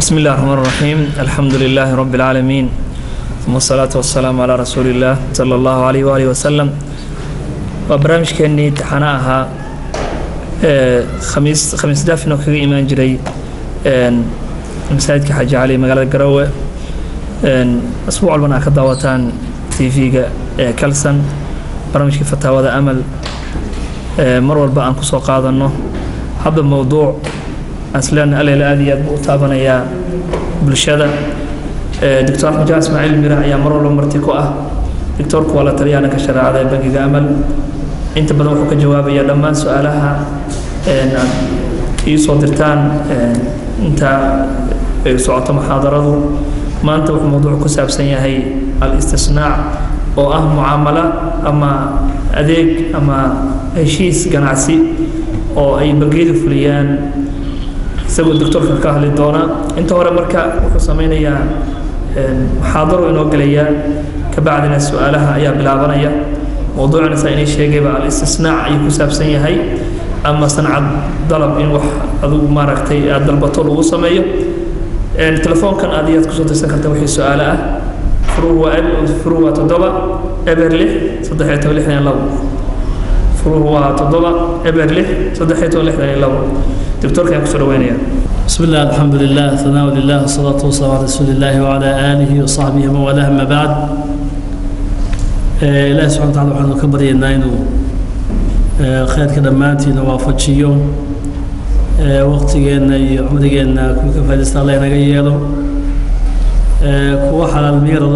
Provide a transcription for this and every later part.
بسم الله الرحمن الرحيم الحمد لله رب العالمين ثم الصلاة والسلام على رسول الله صلى الله عليه وآله وسلم وبرامج كأني تحناها خميس دافن وكذا إيمان جري مساعد كحاج علي مقالة قروة أسبوع البناء كدواتان تيفي كالسن برامج كفتاوى ذا أمل مرور بقى أنكسو قاضنه هذا الموضوع أصلاً على الآدية بطابنا يا بالشدة دكتور حجاج إسماعيل ميرا يا مرور مرتكوه دكتور كوالا تريانا كشرع هذا بقي أمل أنت بدوك جواب يا لما سؤالها يسوى درتان أنت سعوت محاضرة ما أنت موضوع كسب سنة هي الاستثناء أو معاملة أما أديك أما هشيس جناسي أو أي بقية فليان سوى الدكتور كهلي دونا أنت ورا مركا وحسمين يا محاضر ونوقليا كبعدنا سؤالها يا بلابنيا موضوعنا سأني شيء على الاستثناء يكسب سنة هي أما صنع ضرب إن وح أذو ما ركتي أدل بطل وسمية التلفون كان أديات كسوت سكرت وحي سؤاله فروة تضبع إبرله صدحته لحنا لو فروة تضبع إبرله صدحته لحنا لو دكتور كان كسر وينيا بسم الله الحمد لله ثناء لله والصلاة والسلام على رسول الله وعلى آله وصحبه ومن والاه أما بعد الله سبحانه وتعالى وحنا كبري الناينو خير كلماتي نوافجيو وقتينا عمرنا كل كفاية الله ينقيله كوا حلال الميرض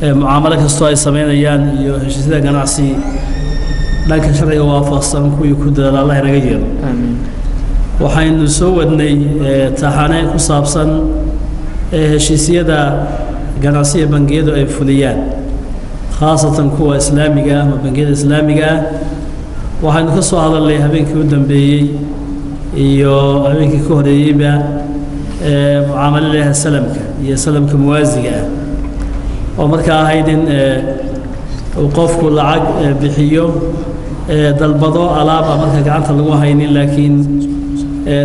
معاملة كستوي سمينيان يهشيسدا جناسي لكن شرعي وافقسن كوي كدر الله ينقيله آمين waxaynu soo wadnay taxane ku saabsan heshiisyada ganacsiga bangiyadu ay fuliyaan khaasatan kuwa islaamiga ama bangiyada islaamiga waxaynu ka soo hadalnay habeenkii u dambeeyay iyo habeenkii ka horeeyayba muaamalada salamka muwaasiga oo markaa ahayd in uu qofku lacag bixiyo dalbado alaab marka gacanta lagu haynin laakiin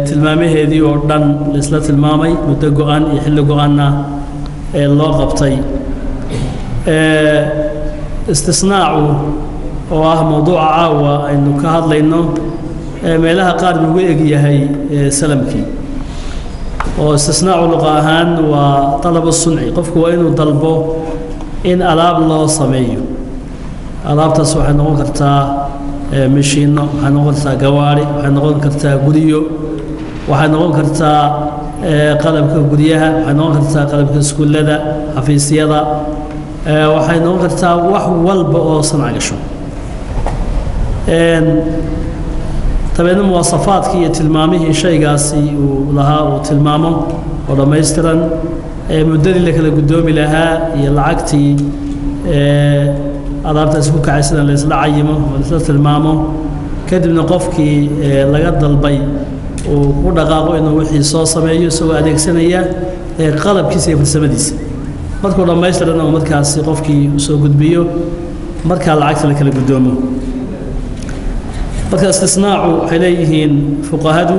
tilmaamaheedii oo dhan la isla tilmaamay muddo go'an iyo xilli go'anna loo qabtay istisnaacu oo ah mawduuca caawa aynu ka hadlayno meelaha qaar lagu eg yahay salamkii oo istisnaacu luqa ahaan waa talab sunci qofku waa inuu dalbo in alaab loo sameeyo alaabtaas waxay noqon kartaa mishiino waxay noqon kartaa gawaari waxay noqon kartaa guriyo waxay noqon kartaa qalabka guryaha waxay noqon kartaa qalabka iskuulada xafiisyada waxay noqon kartaa wax walba oo sanac gasho tabeena muwasafaadkii iyo tilmaamihii shaygaasi uu lahaa uu tilmaamo oo dhammaystiran muddadii la kala guddoomi lahaa iyo lacagtii alaabtaasi ku kacay sida la isla cayimo oo la isla tilmaamo kadibna qofkii laga dalbay uu ku dhaqaaqo inuu wixii soo sameeyo isagoo adeegsanaya qalabkiisa iyo farsamadiisa markuu dhammaystiran oo markaasi qofkii soo gudbiyo markaa lacagta la kala guddoomo marka istisnaacu waxay leeyihiin fuqahadu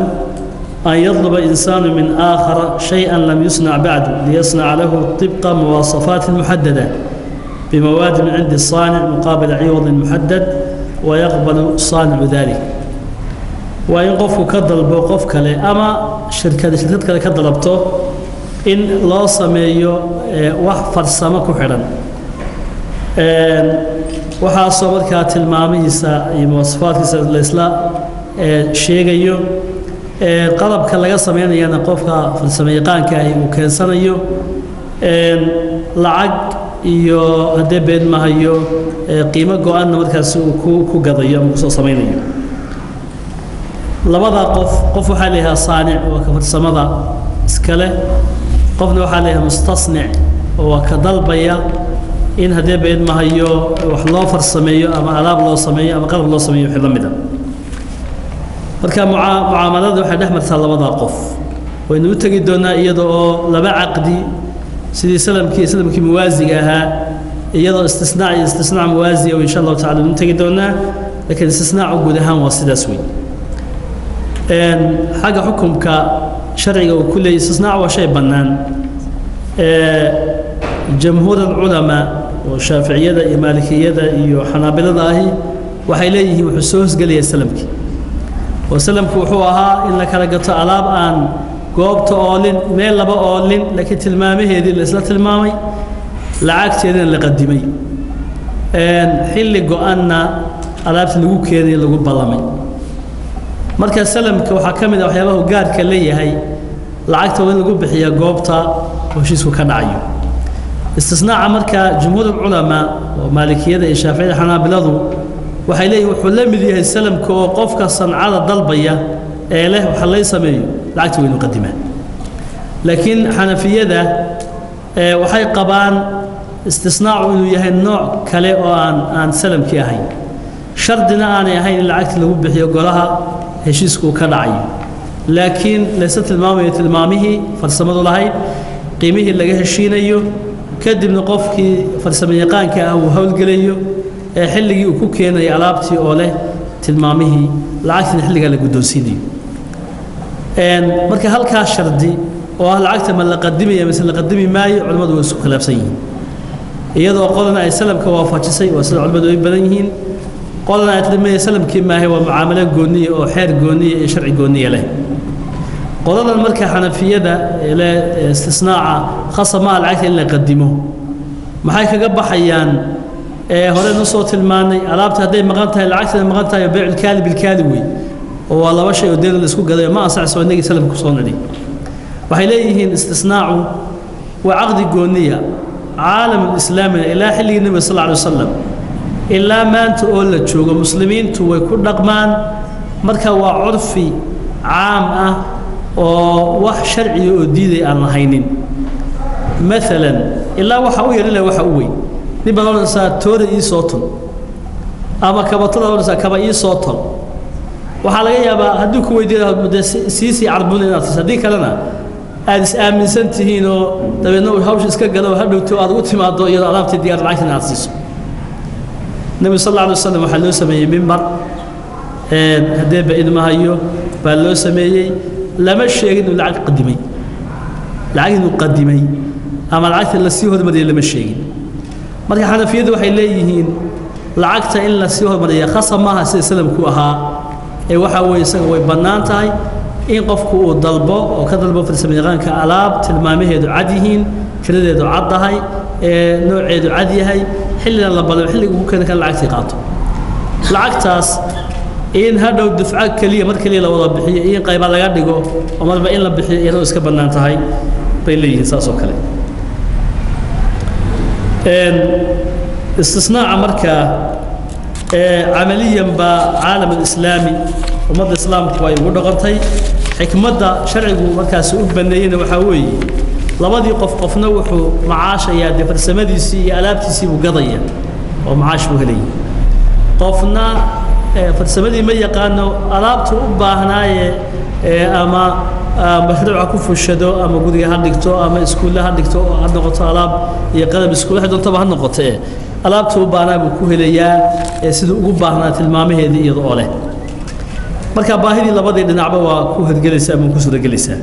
أن يطلب إنسان من آخر شيئا لم يصنع بعد ليصنع له طبق مواصفات محددة بمواد من عند الصانع مقابل عوض محدد ويقبل الصانع ذلك وإن قفك كضلب وقفك لي أما شركتك كضلبته إن لا سميو وحفر سمك حرا waxaa soo markaa tilmaamihiisa iyo mawasfaadkiisa la isla sheegayo qalabka laga sameynayana qofka farsamayaqaanka ah uu keensanayo lacag iyo hadee been mahayo qiimo go'an markaas uu ku gadayo ama ku soo sameynayo labada qof waxa leeyahay saanic oo ka farsamada iskale qofna waxa leeyahay mustasnic oo ka dalbaya in hadee been mahayo wax loo farsameeyo ama alaab loo sameeyo ama qalab loo sameeyo wixii la mid ah marka muaamalada waxay dhex martaa labada qof waynu u tagi doonaa iyadoo laba aqdi sidii salamkii muwaasiga ahaa iyadoo istisnaa muwaasiga oo insha Allah ta'ala u tagi doonaa laakiin istisnaa guud ahaan waa sidaas weey xaga xukunka شرعي وكل استثناء وشيء بنان جمهور العلماء والشافعية والمالكية وحنابلة هي وحيليه وحسوس قال يا سلمك وسلمك وحوها إنك لقيت ألاب أن قوبت أولين ميل لبا أولين لكن تلمامي هذه الإسلام تلمامي لعكس يدين اللي قدمي حل قوانا ألابت اللي كيدي اللي بلامي مركز سلمك وحكمنا وحيابه قار كليه هي لعكت وين اللي بحيا قوبتا وشيسو كان عيو استثناء مركز جمهور العلماء ومالكية الشافعية حنابلة وحيليه وحلم ذي السلم كوقفك صنعاء الضلبية له وحلي سميه لعكت وين مقدمه لكن حنفية ده وحي قبان استثناء إنه يهي النوع كله عن سلم كيهين شرطنا أنا يهين العكت اللي بحي يقولها هشيسكو كنعي لكن ليست المامه فلسمة الله قيمه اللي جه الشينيو كدب نقفك فلسمة يقان كأو هول قليو حلقي وكوكينا يعلابتي أوله تلمامه العكت نحلق على قدوسيني marka halka shardi oo ah lacagta ma la qadimay mise la qadimi maayo culimadu way isku khilaafsan yihiin iyadoo qolana ay salamka waafajisay waa sida culimadu ay badan yihiin qolana ay tilmaamay salamkii maahay waa mucaamalo gooniye oo xeer gooniye iyo sharci gooniye leh qolada marka xanafiyada ila istisnaaca khasama lacagta in la qadimo maxay kaga baxayaan hore noo soo tilmaanay alaabta haday maqan tahay lacagta maqan tahay bay'ul kaali bil kaali way والله شيء ودين الاسكو قضيه ما أصح سوى النبي سلم كصونني وحيليه استثناء وعقد قونية عالم الإسلام إلى حل النبي صلى الله عليه وسلم إلا ما أنت أقول تشوق مسلمين تو كل رقمان مركا وعرفي عام وح شرعي وديدي عن هينين مثلا إلا وحوي إلا وحوي نبغى نقول ساتور صوتن أما كبطل نقول سكبا صوتن waxaa laga yaabaa haddii ku weydiiyo siisi carbun inaad sadii kalena aad is aaminsan tihiin oo dabeedna uu hawsh iska galo hadhowto aad ugu timaado iyada alaabta diyaar lacagta inaad siiso nabi sallallahu alayhi wasallam waxa loo sameeyay mimbar hadee ba idmahayo baa loo sameeyay lama sheegin inuu lacag qadimay ama lacagta la sii hormariyay lama sheegin marka xanafiyadu waxay leeyihiin lacagta in la sii hormariyo khasamaha sida salamku ahaa waxa way isaga way banaan tahay in qofku uu dalbo oo ka dalbo farsamayaqaanka alaab tilmaamaheedu cad yihiin kiradeedu caddahay nooceedu cad yahay xilligan la balo xilliga uu kan lacagtii qaato lacagtaas in hadhow dufca kaliya mar kaliya la wada bixiyo in qayb laga dhigo oo marba in la bixiyo iyadoo iska banaan tahay bay leeyihiin saas oo kale istisnaaca marka عمليا بعالم الإسلامي ومضى الإسلام كوي ودقرتي حكمة شرعه مركز أبنيين وحوي لبادي قفنا وحو معاش يا دفر سمديسي ألابتيسي وقضية ومعاش وهلي قفنا فرسمدي ما يقانو ألابته أباهناي أما مشروع كوف الشدو أما قدي هندكتو أما إسكول هندكتو هندقطة ألاب يقلب إسكول حد طبعا هندقطة alaabtu u baahnaa buu ku helayaa sida ugu baahnaa tilmaamaheedii iyada oo leh marka baahidii labadii dhinacba waa ku hadgelaysaa ama ku soo gelaysaa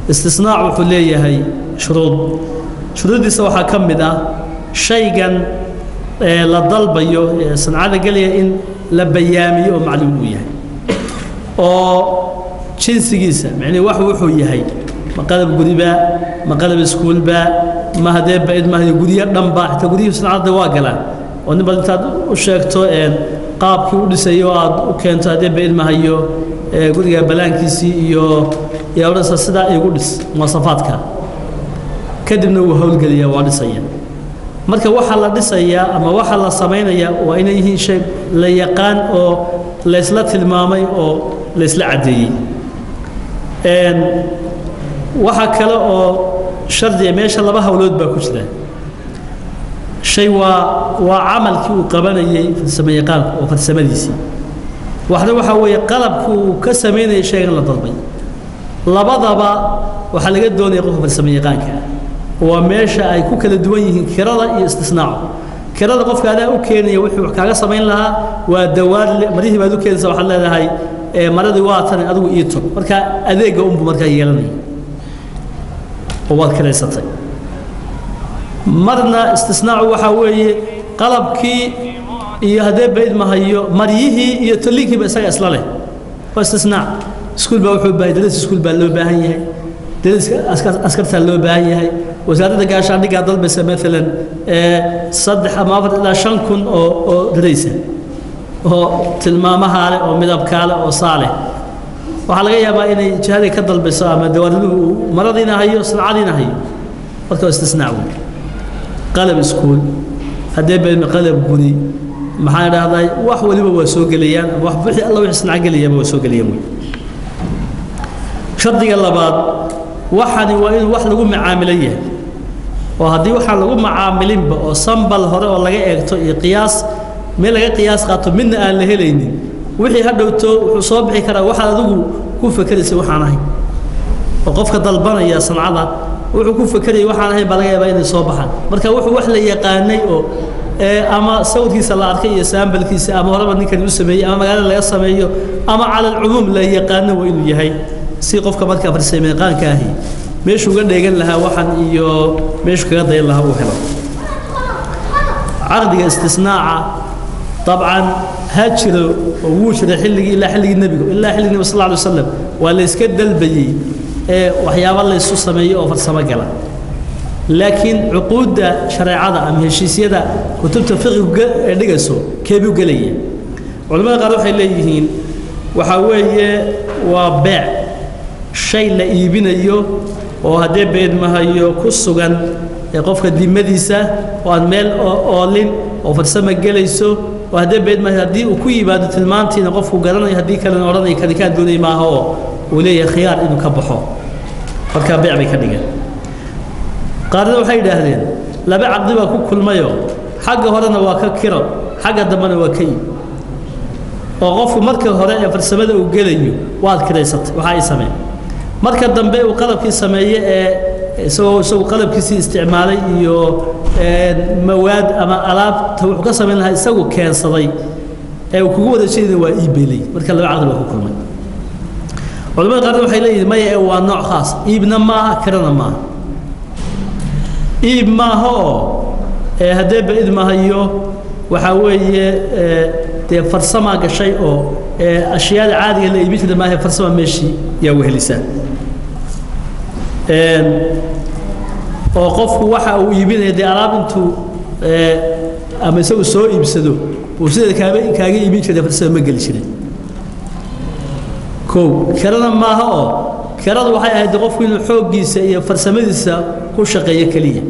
istisnaac wuxuu leeyahay shuruudiisa waxaa ka mid ah shaygan la dalbayo sancada galaya in la bayaamiyo oo macluum uu yahay oo jinsigiisa macni wax wuxuu yahay maqalab guriba maqalab iskuulba ما هذا بعد ما هي جودية دم باح تجودية صناعة دواجلة ونبغى نتاد وشكتو قاب كيود سيواد وكان هذا بعد ما هي جودية بلانكيسي يا ورث الصداع يقولس مواصفاتك كدنا وهول قليا وارثيا مركب واحد لدسيا أما واحد لصمينيا وإن هي شيء لا يقان أو ليسلت المامي أو ليسل عادي وحكلا أو شرطي ماشى الله بها ولود باكوشله شيء وعمل كي وقبنا في السمايقان وفي السماديسي واحد وحوي قلب كسمين شيء لا ضربي لبضبا وحلقت دون يقف في السمايقان وماشى أي كوكل دويه كرلا استثناء كرلا قف هذا وكين يوحي وحكاجة سمين لها ودوار مريه ما ذو كين سوى حلا هاي maradii waa tan adigu ii tog marka adeega unbu markaa yeelanaya oo waad kaleysatay marna istisnaacu waxa weeye qalabkii iyo hadee bayd mahayo mariyihii iyo taliinkiiba isaga isla leh waa istisnaac iskuul baa wuxuu baahay daris iskuul baa loo baahan yahay daris askarta loo baahan yahay wasaaradda gaashaandhigga dalbaysa maalan 3 ama 4 ilaa 5 kun oo daraysa oo tilmaamaha leh oo midabka leh oo saale waxa laga yaabaa inay jihada ka dalbayso ama dawladuhu maradiina hayo sanacadiina hayo marka istisnaac qalab iskuul hadee bay qalab guri maxaa dhahday wax waliba waa soo galayaan wax bixi alla wixii sanaa galayaba waa soo galayaan shardiga labaad waxani waa in wax lagu macaamilayo oo hadii waxa lagu macaamilinba oo sambal hore oo laga eegto iyo qiyaas meel laga qiyaas qaato midna aan la helaynin wixii hadhowto wuxuu soo bixi karaa waxa adigu ku fakaraysa waxaan ahay oo qofka dalbanaya sancada wuxuu ku fakarayay waxaan ahay baa laga yaabaa inay soo baxaan marka wuxuu wax la yaqaanay oo ama sawirkiisa la arkay iyo sambalkiisa ama horeba ninkan uu sameeyay ama magaalada laga sameeyo ama cala umum la yaqaano waa inuu yahay si qofka marka farsameeyaqaanka ahi meeshu uga dheegan lahaa waxan iyo meeshu kaga dayan lahaa uu helo عقد استثناء طبعا هاجروا ووجد حلقي إلا حلقي النبي إلا حلقي النبي صلى الله عليه وسلم واللي يسكد البي وحياه الله يسوس سميه أو فرسمه قلا لكن عقود شرعية أم هشيسية كتبت فقه دقسو كيبيو قليه علماء قالوا حليهين وحويه وبيع شيء لا يبينيو وهدي بيد ما هيو كسوغان qofka dimadiisa oo meel oolin oo farsamo galayso oo hadii beed ma hadii uu ku yimaado tilmaantiina qofku garanayo hadii kale oranay kadi ka doonay ma aha oo leeyahay khiyaar inuu ka baxo marka beec bay ka dhigan qaarna waxay yiraahdeen laba aqdi baa ku kulmayo xagga horena waa ka kiro xagga dambana waa kay oo qofku marka hore ee farsamada uu galayo waad kireysatay waxa ay sameeyay marka dambe uu qalabkii sameeyay سو قلب كيسي استعمالي iyo مواد ama alaab wuxuu ka sameyn lahaa isagu keensaday ee uu kugu wada sheeday waa iibelay marka laba aqdi ku kulmay culimada qaar waxay leeyihiin ma ee waa nooc khaas iibna ma karana ma iib ma ho ee hadee baad ma hayo waxa weeye de farsama gashay oo ashyaada caadiga la iibinta ma aha farsama meeshii yaa wehelisan oo qofku waxa uu iibinay alaab intuu ama isagu soo iibsado oo sida kaaga iibin jiray farsamo ma gali jiray ko karana maaha oo karadu waxay ahayd qofku inuu xoogiisa iyo farsamadiisa ku shaqeeyo kaliya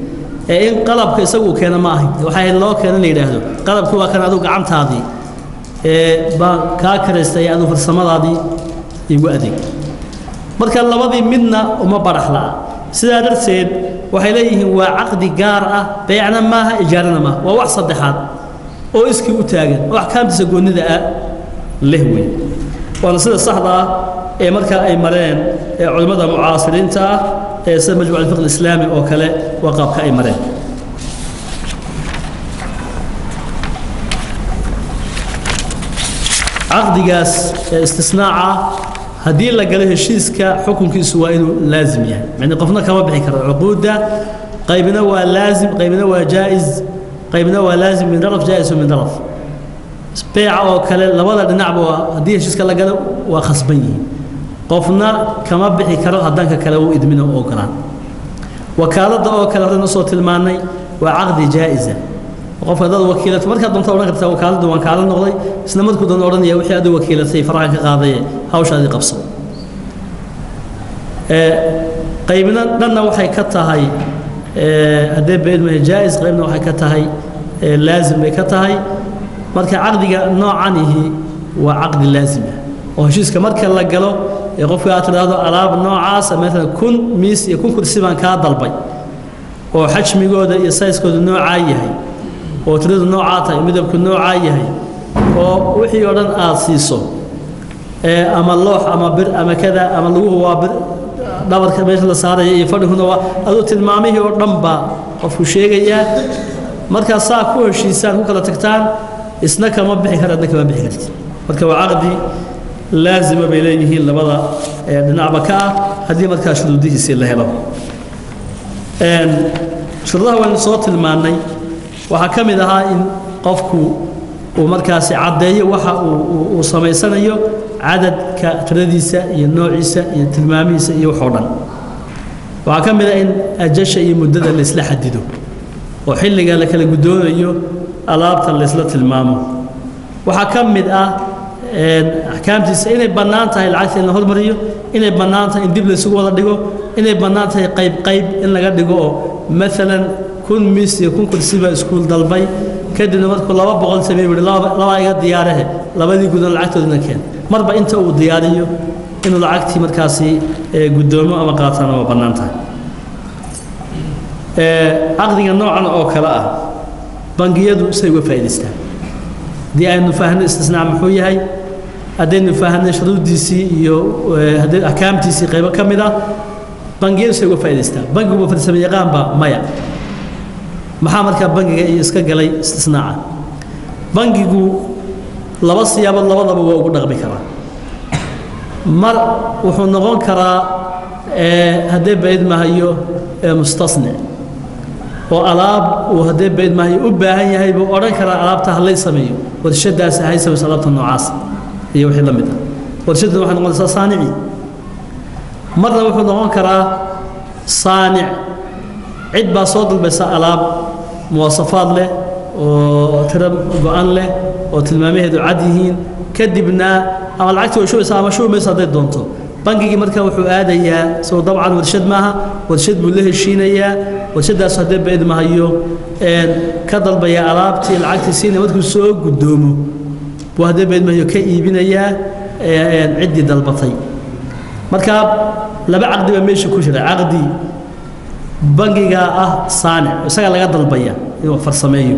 ee in qalabka isagu keena ma ahayn waxay loo keenay la yiraahdo qalabku waa kan adigu gacantaadii ba ka kareystay adigu farsamadaadii igu adeeg marka labadii midna uma baraxla sida darteed waxay leeyihiin waa aqdi gaar ah beecna maaha ijaarana maaha waa wax saddexaad oo iski u taagan wax kaamtiisa goonida ah lehwey wala sida saxda ah ee marka ay mareen culimada mucaasiriinta ah ee sida majmuuc al-fiqh al-islaami oo kale waa qaabka ay mareen aqdigaas istisnaaca hadii la galo heshiiska xukunkiisu waa inuu laazim yahay macna qofna kama bixi karo uquuda qaybna waa laazim qaybna waa jaiz qaybna waa laazim min daraf jaiz min daraf beeca oo kale labada dhinacba hadii heshiiska la galo waa khasban yihiin qofna kama bixi karo hadanka kale uu idmino oo galaan wakaalada oo kale horena soo tilmaanay waa aqdi jaiza qofka dad wakiilada marka doonto oran kartaa wakaaladu waan kaala noqday isla markuu doon oranaya wixii aad wakiilatay faraha ka qaaday hawshaadii qabso qaybna dhanna waxay ka tahay hadee beed ma jaiz qaybna waxay ka tahay laazim bay ka tahay marka aqdiga noocanihi waa aqdi laazim oo heshiiska marka la galo ee qofka aad tiraahdo alaab noocaas mesela kun miis iyo kun kursi baan ka dalbay oo xajmigooda iyo size-kooda noocaa yahay oo tirada nooca tahay midabku nooca yahay oo wixii oo dhan aad siiso ama loox ama bir ama kada ama lagu waa bir dhabarka meesha la saaray iyo fadhiguna waa adoo tilmaamihii oo dhan ba qofku sheegaya marka saa ku heshiisaan ku kala tagtaan isna kama bixi karo adna kama bixi kartid marka waa aqdi لازم بيليه لبضع نلعب كا هذه مركز شروطه سيله له شروطها وين صوت المعني وحكم لها إن قفكو ومركز عديه وح وصميسنا يو عدد كترديسة ينوعيسة يتلماميسة يوحونا وحكم لها إن أجش أي مدة الإصلاح حدده وحل قال لك الجدود يو ألابت الإصلاح المامو وحكم لها أحكام تسعين بنانتها العكس إن هذا مريو إن بنانتها إن دبل سوق ولا دقو إن بنانتها قيب إن لقى دقو مثلا كل ميس يكون كل سبع سكول دلبي كده نمط كل لبا بقول سبيل لا يقعد دياره لبا دي قدر العكس ودنا كان مرة أنت ودياريو إنه العكس مركزي قدامه أما قاطعنا وبنانتها عقدنا نوعا أو كلا بنجيدو سيقول فايدسته دي أنه فهم استثناء محوي هاي أدين فهم شروط دي سي يو هذا أحكام دي سي قيمة كم ده بنجيل سيقول فايدسته بنجو بفرسم يقام با مايا محمد كان بنجي يسكت جلي استثناء بنجيجو لبص يا بالله والله بقول نغبي كرا مر وحنا نقول كرا هذا بعيد ما هيو مستصنع وألاب وهذا بعد ما هي أباهي هاي بقرن كرا ألاب تهلي سميه والشدة هاي سوي صلابة النعاس هي وحيد لمدة والشدة واحد نقول صانعي مرة واحد نقول كرا صانع عد بصوت بس ألاب مواصفات له وترم قان له وتلمامه هذو عاديين كدبنا أما العكس وشو يسمى شو ما يصدق دونته بنجي مركب وحوادة يا سو طبعا ورشد معها ورشد بله الشينية ورشد أصحاب بعد ما هيو كذل بيا ألابتي العكس السينة ما تكون سوق قدامه وهذا بعد ما هيو كيبين يا عدي دلبطي مركب لبع عقدي بمشي كشرة عقدي بنجي صانع وسجل لقى دلبيا هو فرسميه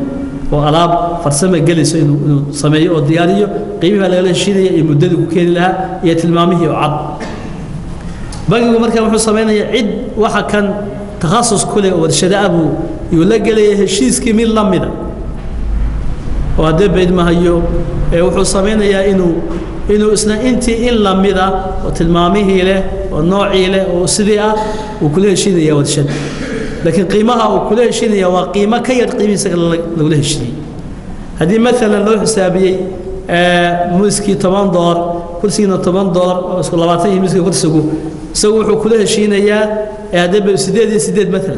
وألاب فرسمة جلس إنه سميه أو دياريه قيمة لقى الشينية يمدده كين لها يتلمامه وعض بنجي مركب وحنا سمينا يعد واحد كان تخصص كله ورشد أبو يلاقي له شيء كميل لمده وهذا بعد ما هيو وحنا سمينا يا إنه إسنا أنت إن لمده وتلمامه له والنوعي له وسريعة وكل شيء يا ورشد لكن قيمها وكل شيء يا وقيمة كير قيمة سجل له شيء هذه مثلا لو حسابي مسكي $8 كل سنة $8 وسكول لبعتين مسكي كل سجو سووا كلها شينيا هذا بسداد مثلا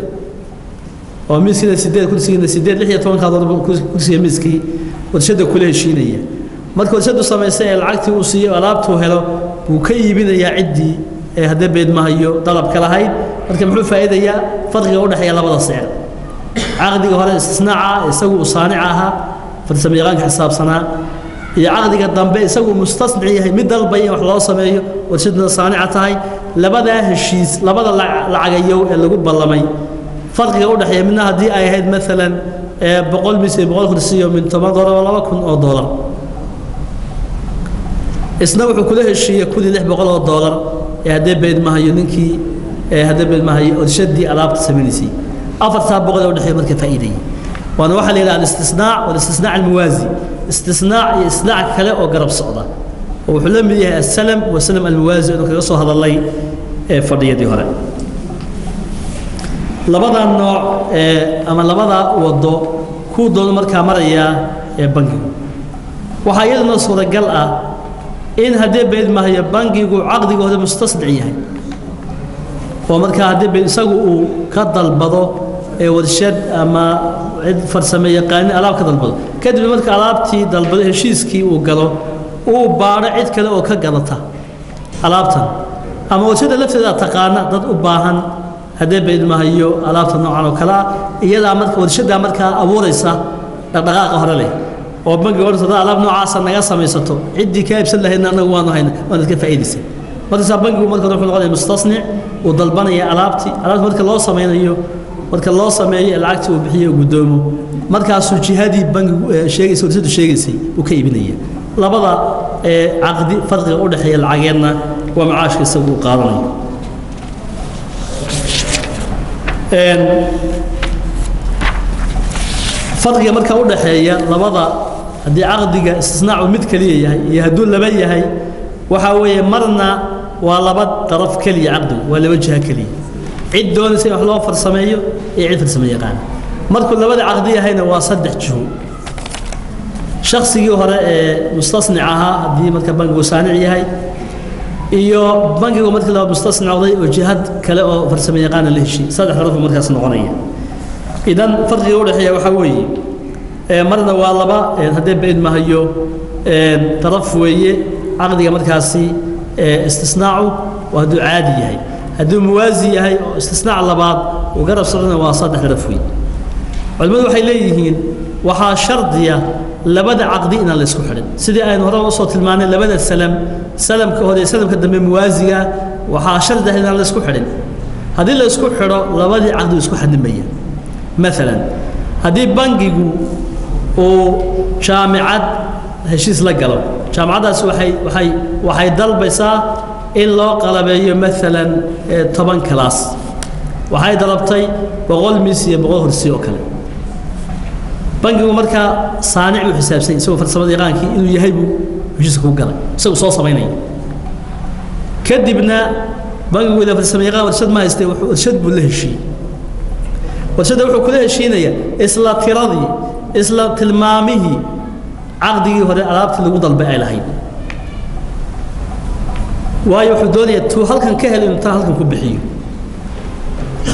ومسكي سداد كل سنة سداد لحية طبعا هذا كل سنة مسكي وتشد كلها شينيا ما تكون شد سماسة العكس وصي ولابته هلا وكيبين يا عدي هذا بعد ما هيو طلب كلا هاي لكن محلو فائدة يا فرق يقول حيا لبض السعر عقدي هذا استثناء يسوي صانعها فرسميغان حساب صنع يا عقدي قدام بي يسوي مستصنعيه هي مد البي wax loo sameeyo warshadna saanica tahay labada heshiis labada lacageeyo ee lagu ballamay farqiga u dhaxeeya midna hadii ay ahayd midalan 100 mise 100 kursiyo min $10 $2,000 isna wuxuu kula heshiiyay $600 ee hadii beed ma hayo ninkii hadii beed ma hayo warshadii alaabta sameeysay $400 u dhaxeeya marka faa'iiday وانا واحد اللي الاستثناء والاستثناء الموازي استثناء إصلاح كلا أو قرب صعدة وحلم بها السلم والسلم الموازي إنه كيوصل هذا الله فرضية دي هراء لبضع النوع أما لبضع وضو كود دول مركا مريا بنجي وحيدنا صورة قلقة إن هدي بيد ما هي بنجي وعقدي وهذا مستصدعيه ومركا هدي بيد سقوا كضل بضو ورشد أما عد فرسمة يقاني ألعاب كذا كده بمرك ألعابتي دلبل هشيسكي وقالوا وبارع عد كذا وكجلتها ألعابتها أما ورشد لفت ذا تقانا ضد أباهن هذا بيد ما هيو ألعابتها نوعا وكلا إياه أمرك ورشد أمرك أبو رئيسة دقائق هرلي وبنجي ورث ذا ألعاب نوع عصر نجاسة ميساتو عدي كيف سله هنا نوانو هنا وانا كيف فايدسي مرة بنجي ومرك نروح نقول مستصنع ودلبنا يا ألعابتي ألعاب مرك الله سمينا هيو marka loo sameeyay lacagta uu bixiyo gudoomo markaas uu jihadii bangigu sheegayso warshadu sheegaysay uu ka iibinaya labada aqdi farqiga u dhaxeeya lacageedna waa macaashka isagu qaadanayo farqiga marka u dhaxeeya labada hadii aqdiga istisnaacu mid kaliya yahay iyo haduu laba yahay وحاوي مرنا ولبد طرف كلي عقده ولا وجهه كلي عد دون سي wax loo farsameeyo ee cid farsameeyo yaqaan markuu labada aqdiya hayna waa 3 juu shakhsigii hore ee mustasnicaha hadii marka bangigu saanic yahay iyo bangigu markii la mustasnacday oo jihad kale oo farsameeyo yaqaan la heshiis 3 xaraf markaas noqonaya idan farqiga u dhaxeeya waxa weeye marna waa laba hadii bayd ma hayo طرف weeye aqdiga markaasi istisnaacu waa duu caadi yahay haduu muwaasi yahay oo istisnaac labaad oo garab socdana waa 3 xaraf weeye culimadu waxay leeyihiin waxa shardiya labada aqdi in la isku xidhin sidii aynu hore u soo tilmaanay labada salamka hore salamka dambe muwaasiga waxa shardiya in la isku xidhin hadii la isku xidho labadii aqdi isku xadimaya مثلا hadii bangigu oo jaamicad heshiis la galo jaamacadaas waxay dalbaysaa in loo qalabeeyo مثلا 10 class waxay dalabtay 100 miis iyo 100 kursi oo kale bangigu marka saanic u xisaabsan isagoo farsamada yaqaankii inuu yahay buu heshiiska ku galay isagoo soo sameynay kadibna bangigu ila farsamada yaqaan warshad ma haystay warshad buu la heshiiyay warshada wuxuu kula heshiinaya isla tiradii isla tilmaamihii عقدي هذا ألعاب تلقوا ضل بقى لهين وايو حدوني تو هل كان كهل إنت هل كان كبحيه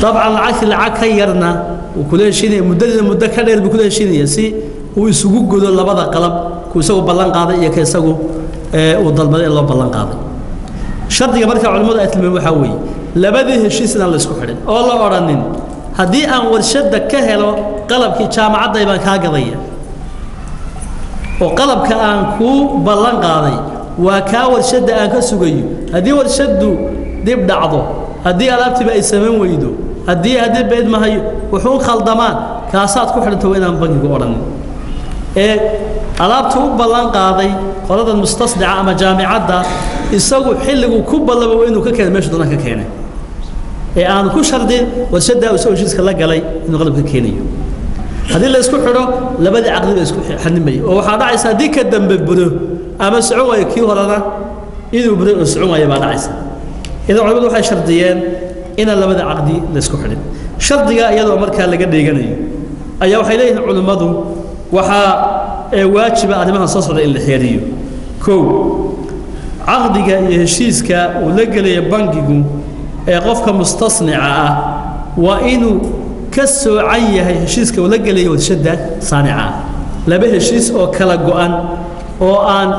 طبعا العك هيرنا وكل شيء مدة كذا بكل شيء يسي ويسوق جود الله بدأ قلب كوسو بلان قاضي يكسو وضل بدأ الله بلان قاضي شرط يبارك علماء أتلم وحوي لبده الشيء سنا الله سكحرين الله أرانين هدي أن ورشد كهله قلب كي جامعة دايما كاقضية وقلب كأن كو بلان قاضي وكا ورشد أن كسوجيو هدي ورشد ديب دعضه هدي ألعاب تبقى يسمون ويدو هدي بعد ما هي وحون خلدمان كاسات كحرة توين عن بني قرن ألعاب تو بلان قاضي قرض المستصدع أما جامعة دا يسوي حل وكوب الله وإنه ككان ماشي دونك ككانه أنا كل شرط ورشد وسوي شيء كلا قلي إنه غلب ككانيو هذه اللي يسكو حرو لبدأ عقد يسكو حنمي وحنا عيسى ديك الدم بدو أما سعوة كيو هذا إذا بدو سعوة يبقى عيسى إذا عملوا حاجة شرطيين إن لبدأ عقدي يسكو حرم شرطيا يدو أمريكا اللي قد يجني أيوة حيلين علماء وحا واجب عدمها صصر إلا حيريو كو عقدك يهشيسك ولقل يبانكيكم قفك مستصنعة وإنه كسو عيه هشيسك ولقل يوشد صانعة لبه هشيس أو كلا جوان أو أن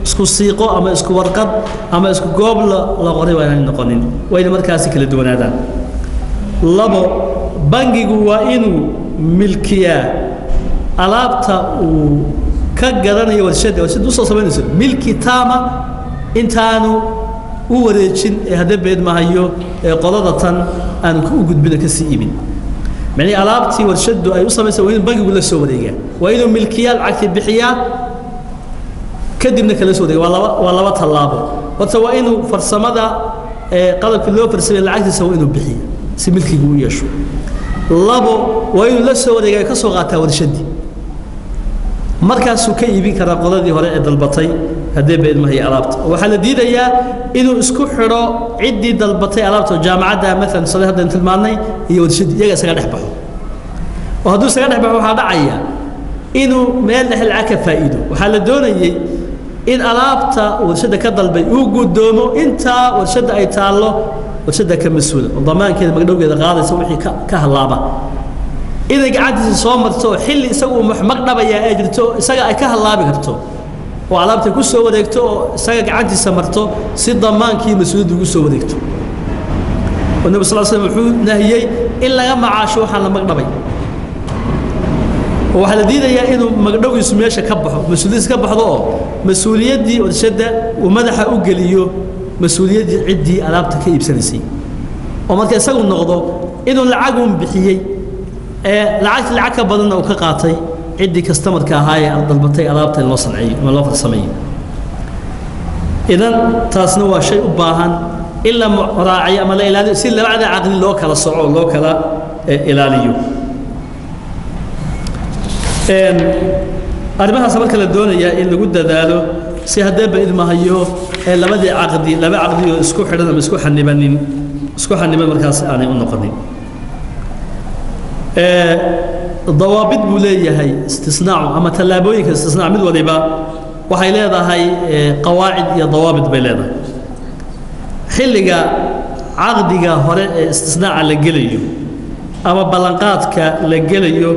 اسكو سيقو أما اسكو ورقد أما اسكو قبل لا غري وين نقنين وين مركزك لدون هذا لبو بانجي وإنه ملكية ألابتا وكجرنا يوشد وصل سبعين ملكي تامة إنتانو وريتشين هذا بعد ما هيو قلادة أن وجود بدك السيئين يعني ألابتي ورشد أي وصل مسوين بنجي ولا سورية وإنه ملكية العكس بحياة كدمنا كلا سورية ولا بطلابه وتسوى إنه فرسمدا قلب كله فرسم العكس سوى إنه بحياة سملكي قوي شو لابو وإنه لا سورية كسوغاتا ورشدي مركز سكي يبين كذا قلادي هراء البطي هذا بعد ما هي ألابت وحنا ديدا إنه اسكو حرا عدي دلبطي ألابت الجامعة مثلا صلاه هذا انت المعني يودشد يجا سجاد حبه وهذا سجاد حبه هذا عيا إنه ما له العك فائده وحنا دونا إن ألابت ورشد كدلبي وجود دومه أنت ورشد أي تعلو ورشد كمسؤول الضمان كذا مقدور إذا غاضي سوي كهلابة إذا قعدت صومرتو حل يسوي مقدبة يا أجرتو سجى كهلابة كرتو وعلامته كوسو وديكتو ساق عندي سمرتو سيد ضمان كي مسؤول كوسو وديكتو والنبي صلى الله عليه وسلم نهيي إلا يما عاشوا حنا مقدبي وحنا ديدا يا إنه مقدو يسميش كبحه مسؤولية كبحه مسؤولية دي ورشدة ومدح أوجليو مسؤولية دي عدي علامته كيب سنسي وما كان سووا النقضة إنه العقم بحيي العك بدنا وكقاطي عدي كاستمر كهاي ضلبتي ألابتي الله صنعي والله فرسمي إذن تاسنوا شيء باهن إلا راعي أما لا إلى سيل بعد عقل لوك على الصعود لوك على إلاليو أربعة سبب كلا دون يا إن جود ذاله si haddaba idmahayo labadii caqdi laba caqdi oo isku xidhan ama isku xaniban markaas aanay u noqonin dawaabid buu leeyahay istisnaacu ama tallaabooyinka istisnaac mid waliba waxay leedahay qawaacid iyo dawaabid bay leedahay xilliga caqdiga hore ee istisnaaca la gelayo ama ballanqaadka la gelayo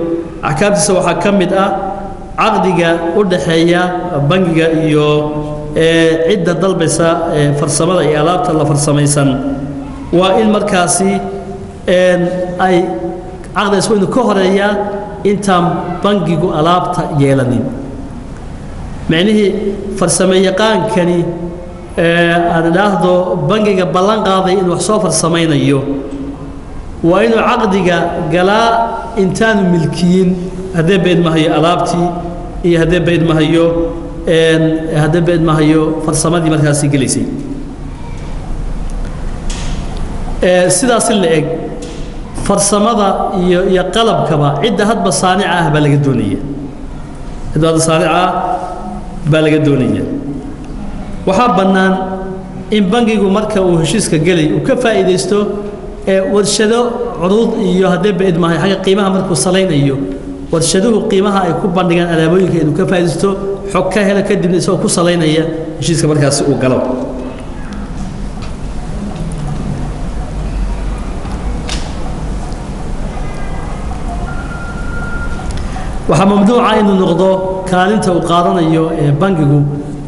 axkaamtiisa waxaa ka mid ah caqdiga u dhaxeeya bangiga iyo cidda dalbaysa farsamada iyo alaabta la farsamaysan waa in markaasi ay caqdigaas waa inuu ka horeeyaa intaan bangigu alaabta yeelanin macnihii farsamo yaqaankani aan idhaahdo bangiga ballan qaaday in wax soo farsamaynayo waa inuu caqdiga galaa intaanu milkiyin haddee beedmahayo alaabtii iyo haddee beedmahayo farsamadii markaasi gelaysay sidaas in la eg farsamada iyo qalabkaba cidda hadba saanica ah baa laga doonaya cidda hadba saanica ah baa laga doonaya waxaa bannaan in bangigu marka uu heshiiska gelay uu ka faa'iidaysto warshado curuud iyo haddee beedmahayo xagga qiimaha markuu salaynayo warshaduhu qiimaha ay ku bandhigaan alaabooyinka inuu ka faa'iidaysto xog ka helo kadibna isagoo ku salaynaya heshiiska markaasi uu galo waxaa mamnuuca inuu noqdo kaalinta uu qaadanayo bangigu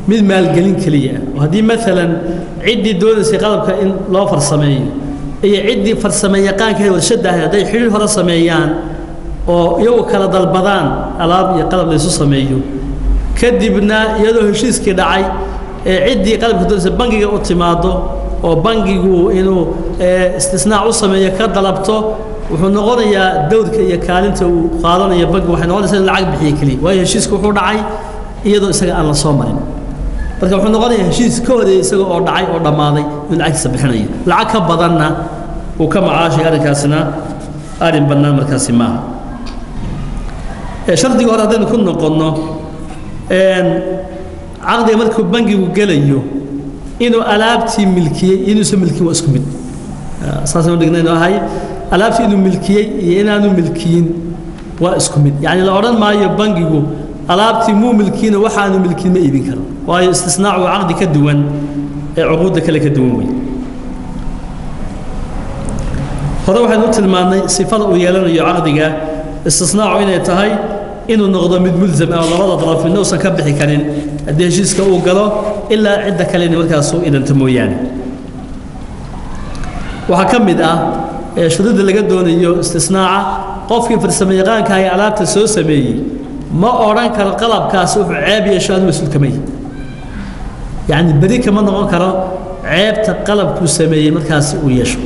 mid maalgelin keliya oo haddii maalan ciddii doonaysay qalabka in loo farsameeyo iyo ciddii farsamo yaqaanka warshadda ahayd hadday xidhiir hore sameeyaan oo iyagu kala dalbadaan alaab iyo qalab laysu sameeyo kadibna iyadoo heshiiskii dhacay ciddii qalabka doonaysa bangiga u timaado oo bangigu inuu istisnaac u sameeyo ka dalabto wuxuu noqonayaa dawrka iyo kaalinta uu qaadanayo bangigu waxay noqonaysaa in lacag bixiyo keliya waayo heshiiska wuxuu dhacay iyadoo isaga aan la soo marin marka wuxuu noqonayaa heshiis ka horeeyay isaga oo dhacay oo dhammaaday inuu lacagtiisa bixinayo lacag ka badanna uu ka macaashay arrinkaasina arrin bannaan markaasi maaha shardiga hore haddaynu ku noqonno caqdiga markuu bangigu gelayo inuu alaabtii milkiyey inuusan milkiyin waa isku mid saasaynu dhignaynu ahay alaabtii inuu milkiyey iyo inaanu milkiyin waa isku mid yacni la odhan maayo bangigu alaabtii muu milkiino waxaanu milkiin ma iibin karo waayo istisnaacu waa caqdi ka duwan ee cuquudda kale ka duwan wey hore waxaynu u tilmaannay sifada uu yeelanayo caqdiga istisnaacu inay tahay inuu noqdo mid mulzam ah oo labada daraf midna uusan ka bixi karin haddii heshiiska uu galo ilaa cidda kalena markaas u idanta mooyaane waxaa ka mid ah shuruudda laga doonayo istisnaaca qofkii farsamo yaqaanka ay alaabta soo sameeyey ma odhan karo qalabkaas wuxuu ceeb yeesho aanu mas-uul kama yihi yacni beri kama noqon karo ceebta qalabkuu sameeyey markaasi uu yeesho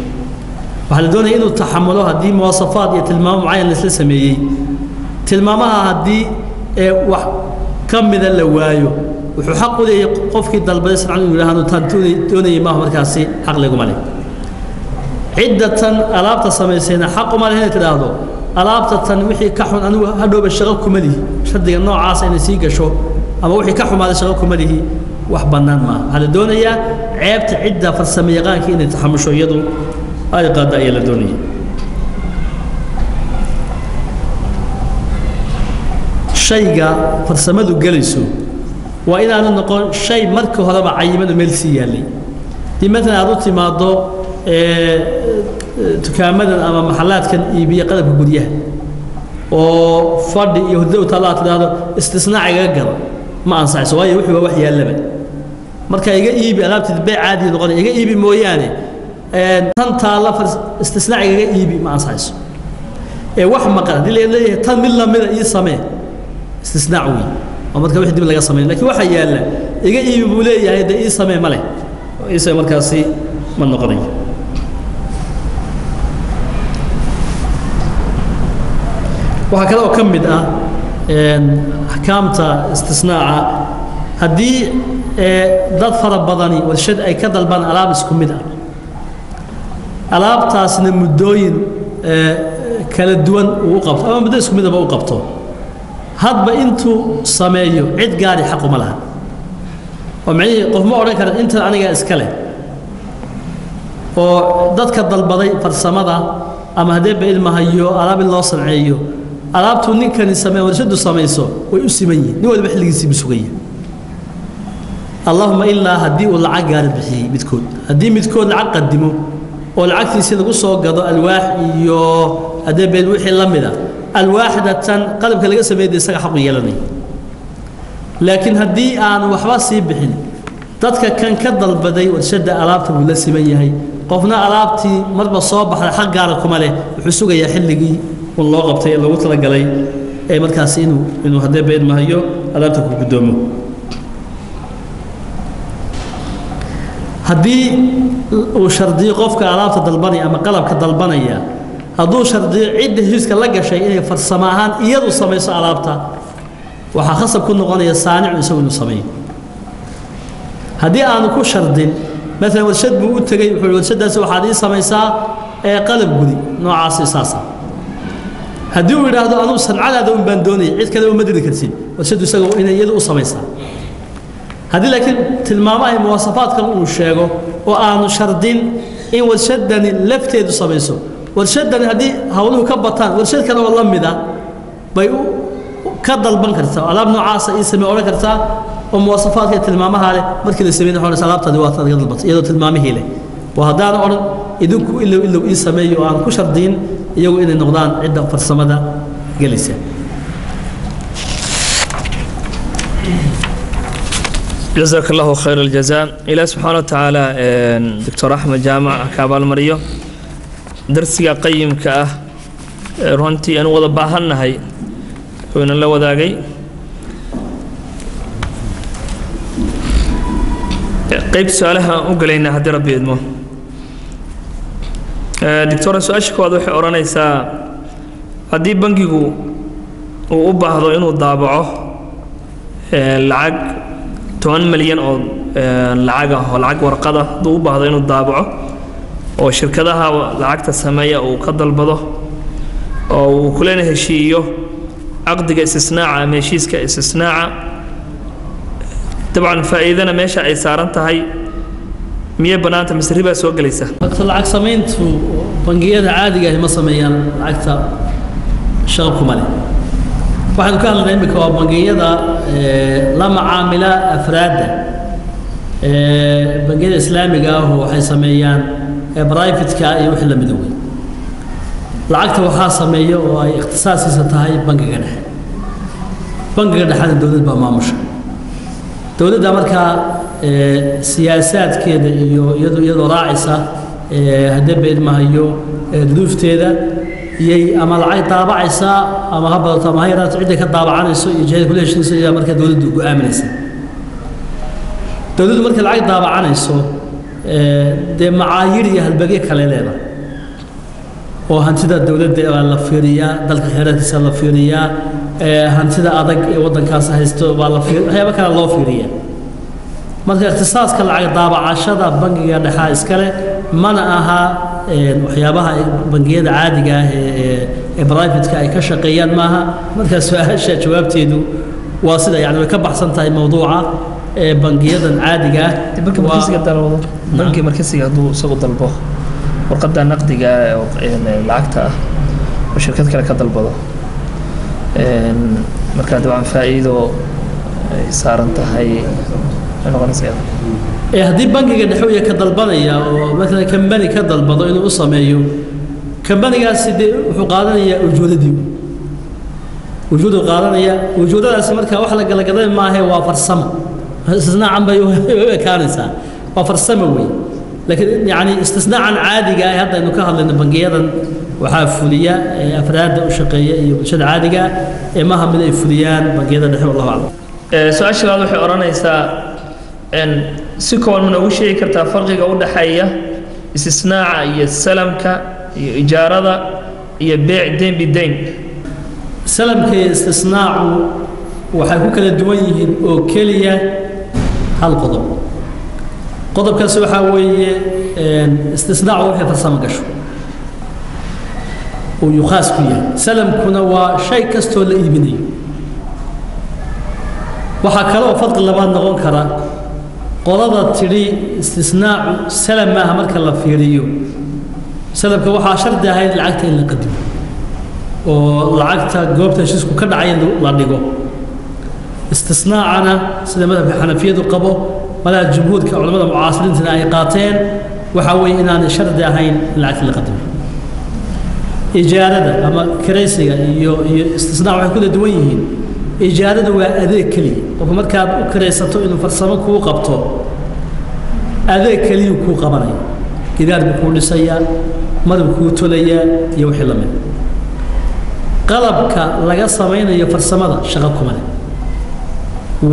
waxaa la doonaya inuu taxamulo haddii muwaasafaad iyo tilmaamo mucayan laisla sameeyey tilmaamaha haddii wax ka mida la waayo wuxuu xaq u leeyahay qofkii dalbaday sancan inuu yidhaahdo taan doonayay maaha markaasi xaq leguma leh cidda tan alaabta samaysayna xaq uma leh inay tidhaahdo alaabta tan wixii ka xun anigu hadhowba shaqo kuma lihi shardiga noocaasa inay sii gasho ama wixii ka xumaaday shaqo kuma lihi wax bannaan maaha waxaa la doonayaa ceebta cidda farsamo yaqaanka inay taxamusho iyadu ay qaada ayaa la doonaya shayga farsamadu gelayso waa inaanu noqon shay markii horeba cayiman oo meel sii yaallay dii maalan aad u timaaddo dukaamadan ama maxallaadkan iibiya qalabka guryaha oo fadhi iyo hurdo taalla aad tidhaahdo istisnaac igaga gada ma ansaxayso waayo wixii waa wax yaallaba marka iga iibi alaabteed bay caadi noqonaya iga iibi mooyaane tan taalla istisnaac igaga iibi ma ansaxayso wax maqan haddii leeyahay tan mid lamida ii samee istisnaac wey oo marka wixii dib laga sameeyo laakiin waxa yaalla iga iibi buu leeyahay dee ii samee ma leh ii samee markaasi ma noqonayo waxaa kale oo ka mid ah axkaamta istisnaaca haddii dad fara badani warshad ay ka dalbaan alaab isku mid ah alaabtaasna muddooyin kala duwan uu u qabto ama muddo isku midaba u qabto hadba intuu sameeyo cid gaari xaq uma laha ومعي قف ما أورين كان أنت أنا جا إسكاله ودتك الضلبضي فرسمة أما هدي بعيد ما هيو ألعاب الله صنعيو ألعاب تونين كان السماء ورشد السمايسو ويسميه نقول بحلق يسيب سوية اللهم إلا هدي ولا عقار بحي بتكون هدي بتكون العق قدمه والعكس يصير قصة قضاء الواح يو هدي بالوحي لمدا الواحدة تن قلب كلا جسم يدي سجى حقيقي لني لكن هدي أنا وحواسي بحي تذكر كان كذل بدي وشد ألعابته ولا سميه هي قفنا ألعابتي مرة صابح حق جاركم عليه وحسوق يا حلقي والله قبتي الله وطلق علي أي مركز إنه هدي بعيد ما هيو ألعابته قدامه هدي وشردي قفك ألعابته ضلبني أما قلبك ضلبني هذو شردي عدة هيسك لقى شيء فرسماهان يدو سميس ألعابته وحخصب كل غني الصانع ويسوي له سمي هدي أنا كل شردين مثلا ورشد بقول تجي ورشد ده سو حديث سميسا قلب جدي نوع عاصي ساسا هدي ويرا هذا أنا وصل على هذا بندوني عيد كذا ومدري كرسي ورشد يسوي إنه يدو سميسا هدي لكن تلمامه مواصفات كانوا وشيء وأنا شردين إن ورشدني لفت يدو سميسو ورشدني هدي هقوله كبتان ورشد كانوا والله مدا بيو كذا البنكرتا على ابن عاصي اسمه أولا كرتا ومواصفات تلمامها عليه مركز السمين حول سلامته دوات قد البط يدو تلمامه له وهذا أنا يدوك إلا يسميه وأنا كشر دين يجو إن النقدان عدة فرسمة جلسة جزاك الله خير الجزاء إلى سبحانه وتعالى دكتور أحمد جامع كابال مريو درسي قيم كأه رونتي أنا وضع باهنا هاي وين الله وذاقي قيب سؤالها أقولينا هدي ربي يدمو دكتورة سؤالك واضح أورانيسا هدي بنجيكو وأبهضو إنو ضابعه العق 8 مليون أو العق ورقة دو أبهضو إنو ضابعه وشركتها العق السماية وقد البضه وكلنا هشيو عقد استثناء ماشيس كاستثناء طبعا فإذا ماشي أي سارنت هاي 100 بنات مسربة سوق جلسة. أكثر العقد سمينت بنجيات عادية ما سميان العقد شغلكم عليه. واحد كان لنا هو بنجيات لا معاملة أفراد بنجيات إسلامي هو حيسميان برايفت كا يوحل مدوي. العقد هو حاسميه وهي اختصاصي ستهاي بنجيات بنجيات هذا الدولة بمامش. دولة أمريكا سياسات كده يدو راعسة هدب ما هيو ظروف تيدا يي أما العين طابعسة أما هبط ما هي رات عندك الطابعان يجي كل شيء سيا أمريكا دولة آمنة دولة أمريكا العين طابعان ده معايير هالبقية كليلة وهنتدا الدولة ده اللفيرية دلك خيرات اللفيرية هنتدا أدق وضن كاس هيستو باللفير هي بكرة اللفيرية marka ikhtisaaska lacag daabacashada bangiga dhexe iskale mana aha waxyaabaha bangiyada caadiga ah ee private ka ay ka shaqeeyaan maaha marka su'aasha jawaabteedu waa sida yani way ka baxsan tahay mawduuca bangiyadan caadiga ah bangi markasiga haduu isagu dalbo warqada naqdiga lacagta ah oo shirkad kale ka dalbado marka dabcan faa'iido ay saaran tahay هذه بنك قد حوي كدلبانيا ومثلا كمباني كدلبضو إنه أصميه كمباني قال سيدي وحقانيا وجود قانيا وجود الأسمرك وحلا قال قدام ما هي وفرسم استثناء عن بيو كارثة وفرسموي لكن يعني استثناء عن عادي جاي هذا إنه كهل إن بنجيا وحافلية أفراد وشقية وشد عادي جا ما هم من الفليان بنجيا نحو الله أعلم سؤال شباب وحي أورانيسا إن سكون من أول شيء كرتا فرق جودة حية استثناء يسلم ك إجارة يبيع دين بدين سلم كاستثناء وحكوك الدويه وكلية هالقضب قضب كسوحة وهي استثناء وحي فرصة مقشو ويخاس فيها سلم كنا وشيء كستو لإبني وحكروا فرق اللبان نغون كرا qolada tiri istisnaacu salam maaha marka la fiiriyo salamka waxaa shardi ahayd lacagta in la qadimo oo lacagta goobta heshiisku ka dhacay la dhigo istisnaacana sida madhabka xanafiyadu qabo malaha jumhuurka culamada mucaasiriintana ay qaateen waxaa weeye inaanay shardi ahayn in lacagta la qadimo ijaarada ama kiraysiga iyo istisnaac waxay kula duwan yihiin ijaarada waa adeeg keliya qofka markaad u kiraysato inuu farsamo kuu qabto adeeg keliya kuu qabanaya gidaar buu kuu dhisayaa madab kuu tolayaa iyo wixii la mid qalabka laga samaynayo farsamada shaqo kuma leh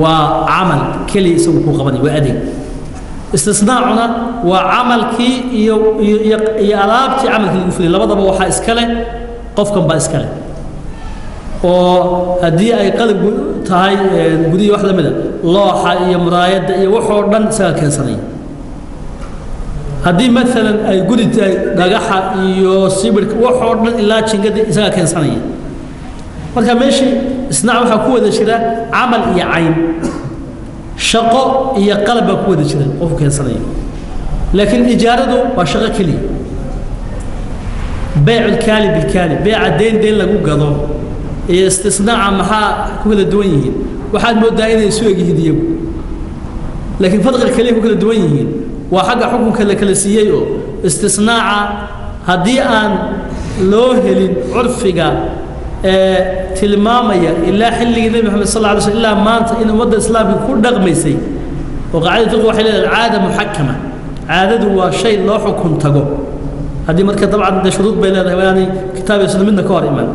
waa camal keliya isagu kuu qabanaya waa adeeg istisnaacuna waa camalkii iyo alaabtii camalkii lagu fuliyay labadaba waxaa iska leh qofkan baa iska leh oo haddii ay qalab tahay gudihi wax lamida looxa iyo muraayadda iyo waxoo dhan isaga keensanaya haddii maalan ay guri tahay dhagaxa iyo sibirka waxoo dhan ilaa jingada isaga keensanaya marka meeshii isnaac waxaa ku wada jira camal iyo cayn shaqo iyo qalab baa ku wada jira qofku keensanaya laakiin ijaaradu waa shaqo keliya baycu lkaali bilkaali beeca deyn lagu gado iyo istisnaaca maxaa ku kala duwan yihiin waxaad moodaa inay isu eg yihiin iyagu laakiin farqiga kaliya ku kala duwan yihiin waa xagga xukunka la kala siiyey oo istisnaaca haddii aan loo helin curfiga tilmaamaya ilaa xilligii nebi maxamed sal alla alay slm ilaa maanta in ummadda islaamka ku dhaqmaysay oo qaacida fiqi waxay leedahay caada muxakama caadadu waa shay loo xukun tago haddii marka dabcan de shuruud bay leedahay waanay kitaab iyo sunna midna ka hor iman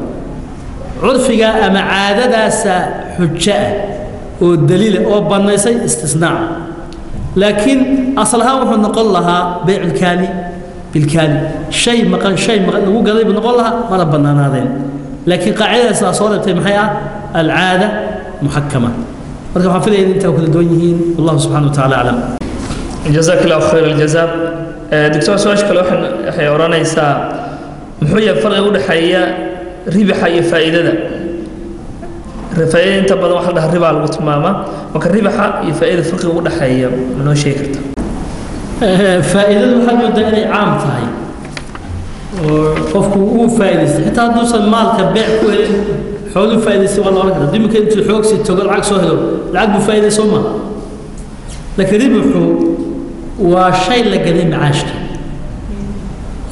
curfiga ama caadadaasa xujo ah oo daliila oo bannaysay istisnaaca laakiin asal ahaan wuxuu noqon lahaa bayculkaali bilkaali shay maqan lagu gaday buu noqon lahaa mana bannaanaadeen laakiin qaacidadaas aa soo reebtay maxay ah alcaada muxakama marka waxaan filaya in intaa kala duwan yihiin wallahu subxana wa taala aclam jazaak allahu khayr aljaza doctor su-aasha kale waxay odhanaysaa muxuu yahay farqiga u dhexeeya ribaxa iyo faa'iidada faa'iidada inta badan waxa la dhahaa ribaa lagu tilmaamaa marka ribaxa iyo faa'iidada farqiga u dhexeeya noo sheegi karta faa'iidadu waxaad moodaa inay caam tahay oo qofku uu faa'iidaystay xitaa hadduusan maalka beec ku helin xooluu faa'iidaystay waa la odhan karaa dimika intuu xoogsi togo lacag soo helo lacag buu faa'iiday soo maa laakiin ribaxu waa shay la gaday macaashka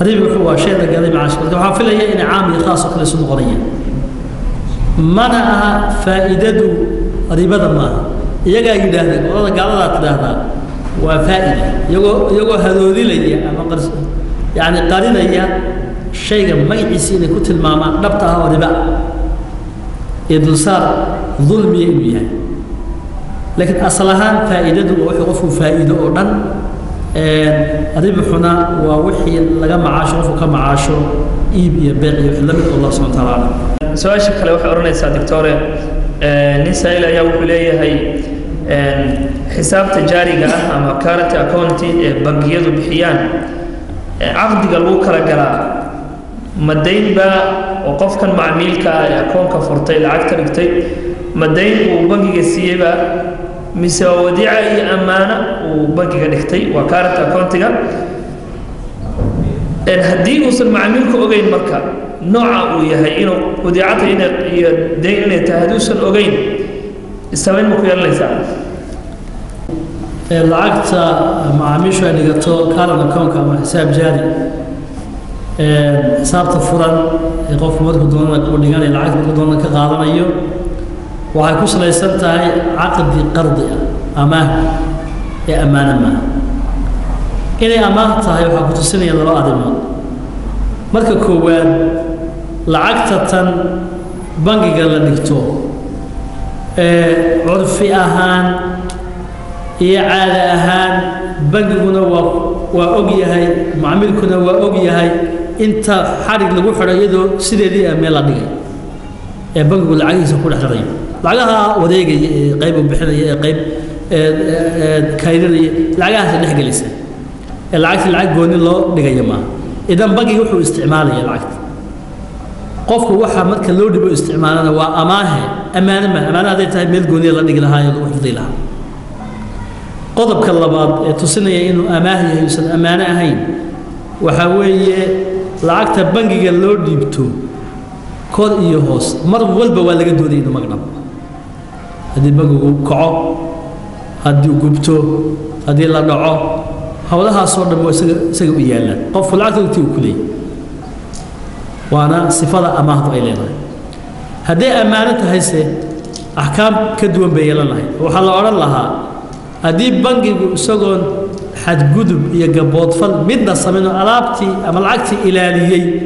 ribaxu waa shay la gaday macaashka marka waxaan filaya inay caam iyo khaas oo kale isu noqonayaan mana aha faa'iidadu ribada maaha iyagaa yidhaahda qolada gaaladaa tidhaahdaa waa faa'ida iyagoo hadoodinaya ama yani qarinaya shayga magaciisa inay ku tilmaamaan dhabta ah oo riba iyo dulsaar dulmiya inuu yahay laakiin asal ahaan faa'iidadu waa wixii qofku faa'iido oo dhan ribaxuna waa wixii laga macaasho qofku ka macaasho iib iyo beec iyo wixii lamid allah subxana wa taala aclam su-aasha kale waxay odhanaysaa doctore nin saa'il ayaa wuxuu leeyahay xisaabta jaariga ah ama current account ee bangiyadu bixiyaan caqdiga lagu kala galaa ma dayn baa oo qofkan macmiilka ah ee akoonka furtay lacagta dhigtay ma dayn uu bangiga siiyeyba mise waa wadiica iyo ammaano uu bangiga dhigtay waa current accountiga haddii uusan macmiilku ogeyn marka nooca uu yahay inuu wadiicata iyo dayn inay tahay hadduusan ogeyn saamayn ma ku yeelanaysaa lacagta macaamiishu ay dhigato current account ama xisaab jaari xisaabta furan ee qofku markuu doonana u dhiganaya lacagta markuu doonana ka qaadanayo waxay ku salaysan tahay caqdi qardi ah amaah ee ammaano maaha inay amaah tahay waxaa ku tusinaya laba arrimood marka koowaad lacagta tan bangiga la dhigto curfi ahaan iyo caada ahaan bangiguna waa og yahay macmiilkuna waa og yahay inta xarig lagu xidho iyadoo sideedii meel la dhigay ee bangigu lacagihiisa ku dhex xidhayo lacagaha wareegaya ee qayb uu bixinaya ee qayb kaydinaya lacagahaasa dhex gelaysa ee lacagtii lacag gooni loo dhigaya maaha idan bangiga wuxuu isticmaalaya lacagta qofku waxa marka loo dhibo isticmaalana waa amaahe ammaano maaha ammaano hadday tahay meel gooniya la dhigi lahaa ee lagu xifdi lahaa قضب كاللباد تصنع إنه أماهي يوصل أمانة أهين وحاوي لعقت بنجي اللورد يبتو كور إيهوس مر والبا ولا جدوا ذي المغنم هذه بنجو كعو هذه جبتو هذه لا نعو هؤلاء صور دم سجوا إيالا قف العقد تيوكلي وأنا صفة أماه إلينا هذه أمانة هيسه أحكام كدوم بيلا لها وحلا أرى لها هذه بنجي سجون حد جدب يجبوت فل مدة صمنه ألابتي أما العقد إلاليي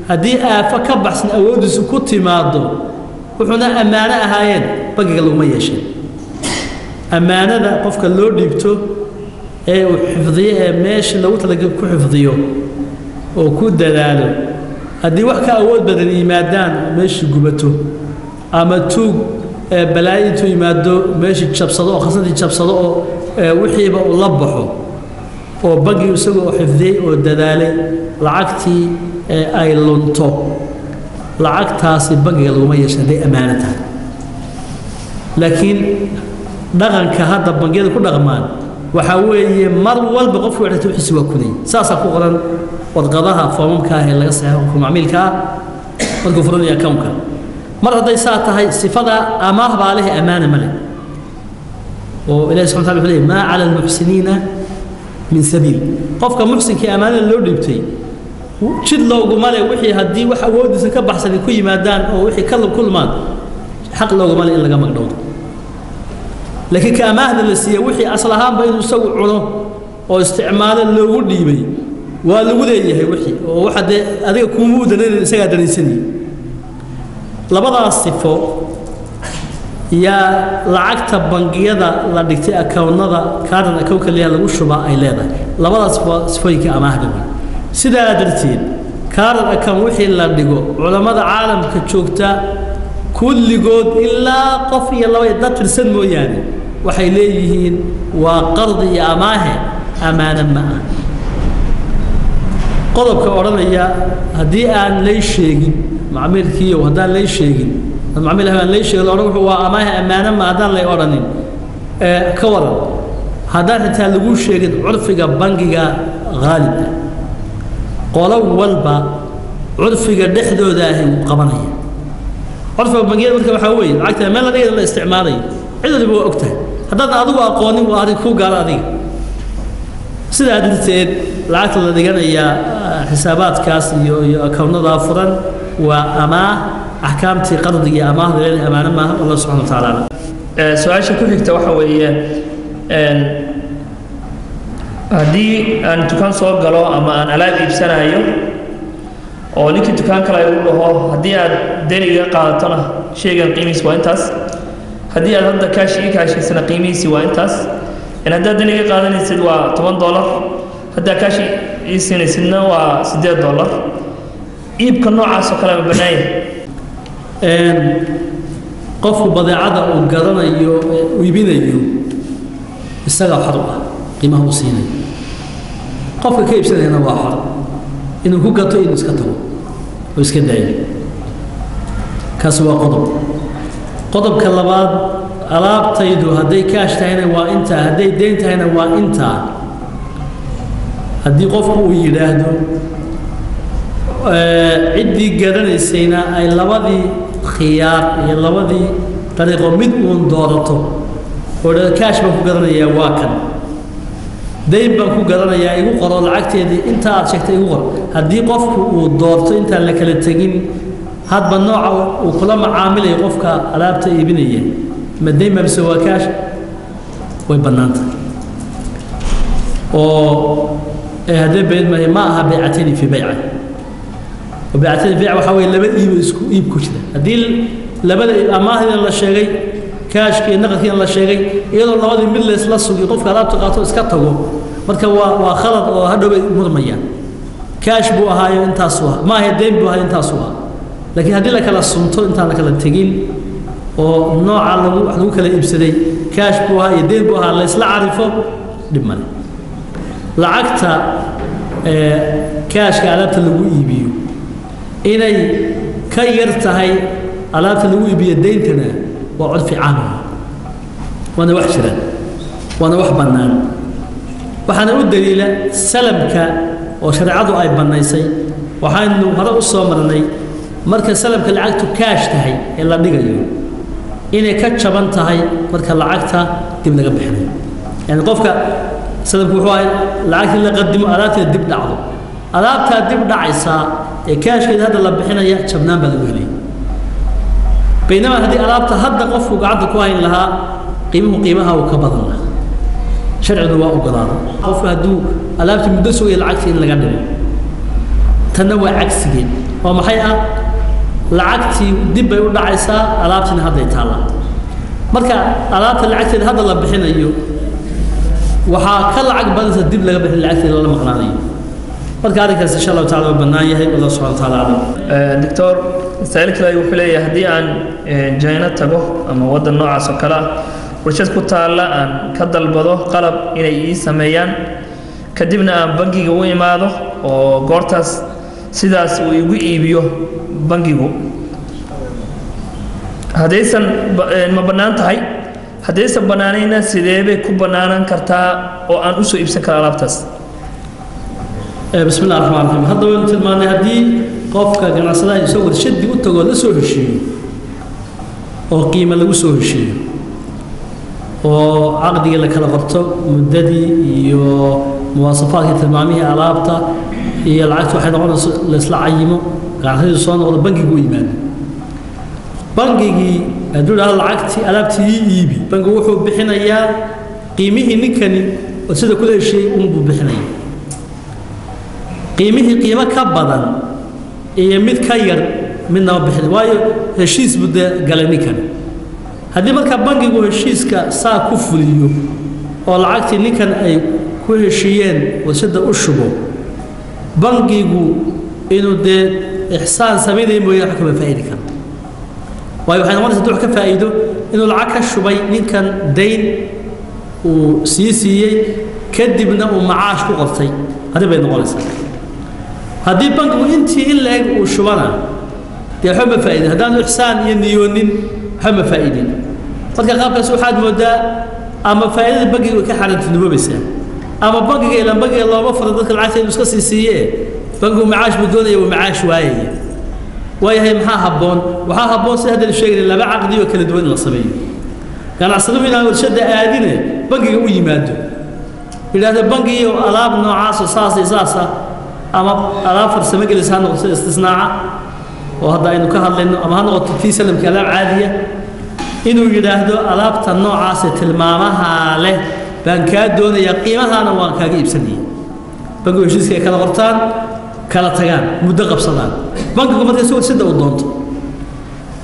هذه فكبح سن أود سكوت ماضو وحنا أمانة هاين بنجي قالوا ما يشين أمانة ذا قفك اللورد يبتو وحفظيه ماشي لو تلاقي كحفظيه وكود دلاله هذه وحكة أول بدن إيمادان ماشي جبته أما توج بلايته يمادو ماشي تشبصده خاصة تشبصده وحيبه ولبحه وبقي يسوي حفظيه ودلاله لعقتي أي لونتو لعقتها بقي لو ما يشهد أمانتها لكن دغن كهذا بقي كل دغمان وحاوي مر والبقف وعدته حسوا كذي ساسا قرن وضغضها فمم كاه اللي يصير ومعمل كاه والقفرون يا كونك مرة ضي ساعة هاي صفة أماه عليه أمانة ملك وإليه سبحانه وتعالى ما على المحسنين من سبيل قفك محسن كأمانة اللورد يبتي شد لو قمالي وحي هدي وحاود سكبح سني كي مادان أو وحي كل ماد حق لو قمالي إلا قامك دون لكن كأمانة اللي وحي أصلها بين يسوي علو أو استعمال اللورد يبي والورد يهي وحي وواحد هذا كومود سيادة السني لبضع الصفو يا لعقت بنقيدا لدكتي أكوندا كان أكوك اللي هذا وشبع إليه لبضع صفوي كأمانة سيدا درتين كان أكون وحي اللي دقو علماء عالم كتشوكتا كل جود إلا قفي الله يدات السن يعني وحيليهين وقرض أماه أمانا معه قضبك أورانيا هدي أن ليش شيء معمل كيو هذا ليش شيء المعمل هذا ليش شيء الأروح هو أماه أمانا ما هذا اللي أورانين كورا هذا تلقوا شيء عرفك بنجي غالب قالوا والبا عرفك دحدو ذاهي قبنية عرفك بنجي مركب حوي عكت ما لا دين الاستعماري عدد اللي هو أكته هذا أضوء أقواني وهذا كو قال هذه سيدا درتين لعقت الذي كان هي حسابات كاس يكون ضافرا وأما أحكامتي قرضية أما هذا أمانة ما الله سبحانه وتعالى سؤال شكو فيك توحوية هدي أن تكون صور قالوا أما أن ألاقي بسنة أيوم أو لك تكون كلا يقول له هدي ديني قاعدتنا شيء قيمي سوى انتاس هدي هذا كاشي سنة قيمي سوى انتاس إن هذا ديني قاعدني سدوا $8 هذا كاشي يسني سنة $6 إيب كنوع عاصو كلام بناي قف بضيعة وقرنا ويبين السجع حربة قيمة وصيني قف كيف سنة هنا واحد إنه هو قطع إنه سكته ويسكدعي كسوة قضب كلبات ألاب تيدو هدي كاش تهنا وإنت هدي دين تهنا وإنت هدي قفه ويراهدو عدي قرن السينا أي لبدي خيار أي لبدي طريقة مدمون دورته وده كاش بكو قرن يا واكن دين بكو قرن يا إيقو قرر العكتي دي انت عشكت إيقو هدي قفك ودورته انت لك للتقين هاد بالنوع وكل عامل يقفك ألابته يبنيه ما دين ما بسوا كاش ويبنانت هذا بيد ما ها بيعتني في بيعه وبيعتني بيع وحاول لبد يب كشده هذه لبد أماه الله شيء كاش كي نقد كي الله شيء يلا الله هذا من الإسلاس سوق يطوف كلام تقاطع إسكته مركب وخلط وهذا مرميا كاش بوها أنت سوا ما هي دين بوها أنت سوا لكن هذه لك الصمت أنت لك التقيل ونوع على حدوك الإبسدي كاش بوها يدين بوها الله يسلا عارفه دمني لعقت كاش كعلبت اللي يبيو إني كيرتهي علبت اللي يبي الدين تنا وعرف عنه وأنا وحشرا وانا wax banaan waxaana u daliila salamka oo shariicadu ay banaysay waxaanu hore u soo marnay marka salamka lacagtu kaash tahay ee la dhigayo inay ka jaban tahay marka lacagta dib laga bixinayo yani qofka salamku wuxuu ahay lacagta la qadimo alaabta dib dhacdo alaabta dib dhacaysa ee kaashkeeda hadda la bixinaya jabnaan baa lagu helay بينما هذه ألابته هذا قف وقعد كواين لها قيمها وكبضنا شرع الواء وقرار قف هدو ألابته مدسوا إلى العكس إن لقدم تنوع عكسي وما حقيقة العكسي دب يقول عيسى ألابتنا هذا يتعالى مركا ألابت العكس هذا الله بحنا يو وحا كل عقب بلس الدب لقى بحنا العكس إلى الله مقنعني مركا هذا إن شاء الله تعالى وبنايه والله سبحانه وتعالى أعلم دكتور سألك لا يوحي هدي عن جاينا تبه أما ود النوع سكلا ورشة كتالا أن كدل بضه قلب إلى سميان كدبنا بنجي جوي ماذا وقرطاس سداس ويجي بيو بنجي جو هديسا ما بنان تهاي هديسا بنانينا سيدبه كبنانا كرتا وأن أسوء بسكر رابطس بسم الله الرحمن الرحيم هذا وين تلماني هدي qofka ganacsadaa isoo warshadi u tago la soo heshiiyo oo qiimo lagu soo heshiiyo oo aqdiga la kala qabto muddadii iyo muwaasafaadka tilmaamihii alaabta iyo lacagta waxay noqonaysaa la isla cayimo ganacsiga soo noqdo bangigu yimaado bangigi haduu lacagti alaabtii iibi bangigu wuxuu bixinayaa qiimihii ninkani oo sida kula heshiiyay uu bixinayaa qiimihii qiimo ka badan iyo mid ka yar midna bixin waayo heshiis budda galani kan hadii marka bangigu heshiiska saa ku fuliyo oo lacagtii ninkan ay ku heshiiyeen wasada u shubo bangigu inuu de ihsaan sameeyay mooyee wax ka faa'iido kan waayo waxay noqonaysaa ka faa'iido inuu lacag ka shubay ninkan dayn uu siiyay kadibna uu macaash ku qortay hadii bay noqonaysaa هذه بنك وانتي إلا وشبنا دي حب فائدة هذا إحسان ينيونين حب فائدين فك قابل سوحات مدة أما فائدة بقي وكحرة النبوة بس أما بقي إلى بقي الله مفرض ذلك العاشر مسكس السيئة بنك معاش بدون ومعاش واي هي محاها بون وحاها بون هذا الشيء اللي لا عقدي وكل دوين الصبي كان عصبنا والشدة آدينه بقي قوي ماده إذا هذا بقي وألاب نوعاس وصاصي صاصة أما ألافر سمجلس هذا استثناء وهذا إنه كهذا لأنه أما هذا في سلم كلام عادية إنه يجده ألافت النوع عاصة المامها له بانكاد دون يقيمها أنا وانكاجيب سنين بنقول شيء كذا غرطان كلا تجان مدقب صلان بنقول ما تسوي سد ودونت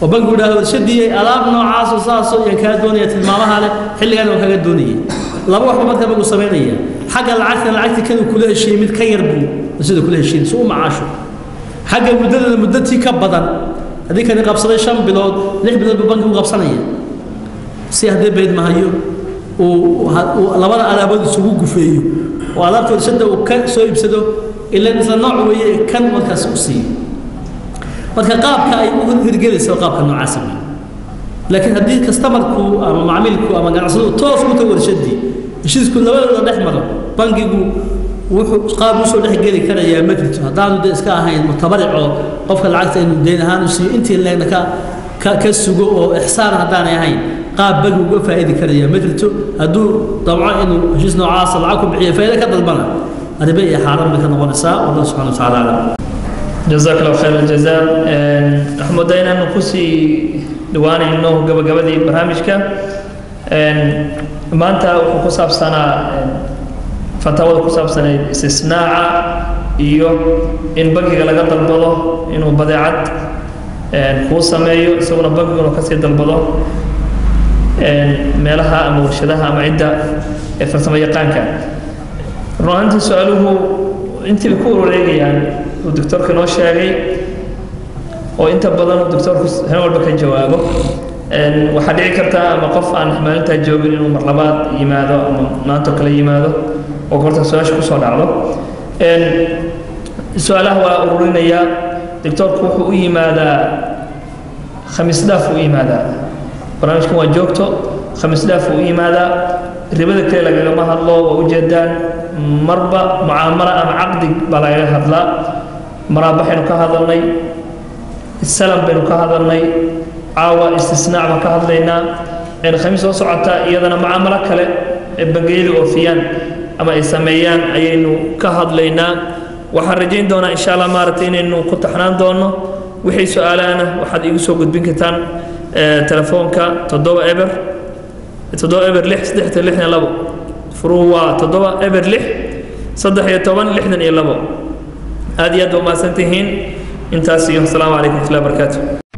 وبنقول هذا شدي ألاف نوع عاصة صاصة ينكاد دون يتلمامها له حل أنا وانكاجد دونية لا بروح بمرتبة بقول سبعينية حاجة العكس كانوا كل شيء متكير بو سيده كل شيء سوء معاشه حق مدتي كبدن هذيك كان قبصني شام بلود ليه بلود ببنك وقبصنيه سي هذا بيد ما هيو ولبدا علابد سوق غفيو وعلابته شده وكان سو يبسدو الا ان نوع وي كان markaas u sii marka qaabka ay u hirgelisay qaabka noocaas ah laakiin hadii customerku ama macaamilku ama ganacsado toos u tawarshadi heshiisku labadooda dhexmaro bangigu wuxuu qaab u soo dhaxgali karayaa madrid hadaan uu iska ahayn mutabarric oo qofka lacagta inuu deyn ahaan u siiyo intii leena ka sugo oo ihsaan hadaan ahayn qaab bag uga faa'iidi karayaa madrid haduu dabcan inuu heshiis noocaas lacag ku bixiyo faa'iido ka dalbana ariba iyo xaraam ka noqonaysaa Allah subhanahu wa ta'ala جزاك الله خير الجزاء أحمد دينا نقصي دواني إنه قبل برنامجك ما أنت وقصاب سنة فتاوى وقصاب سنة استثناء إيوه إن بقي لقى البلو إنه بدعت قوسا مايو سونا بقي ونكسيد البلو مالها أم ورشدها أم عدة فرسما يقانك رأنت سؤاله أنت بكور لي يعني والدكتور كان شاغي وأنت بدل الدكتور هنا والبكي جوابه وحديث كرتا مقف عن حملتها جوابين إنه مرلبات يماذا ما تقلي يماذا وقلت سؤال شو صار على سؤاله هو أورينا يا دكتور كوحو يماذا 5000 ويماذا برنامجكم وجوكتو 5000 ويماذا ribada kale lagama hadlo waa ujeedaan marba mucaamalo ama caqdi baa laga hadlaa maraabaxaynu ka hadalnay salam baynu ka hadalnay caawa istisnaac baan ka hadlaynaa khamiis soo socota iyadana mucaamalo kale ee bangiyadu oofiyaan ama ay sameeyaan ayaynu ka hadlaynaa waxaan rajayn doonaa insha Allah maaragtay inaynu ku taxnaan doono wixii su'aalaana waxaad igu soo gudbin kartaan telefoonka 7 eber 6 فروع 7 eber 6 13 62 aad iyo aad u mahadsantihiin intaas iyo assalaamu calaykum wa rahmatullahi wa barakaatuh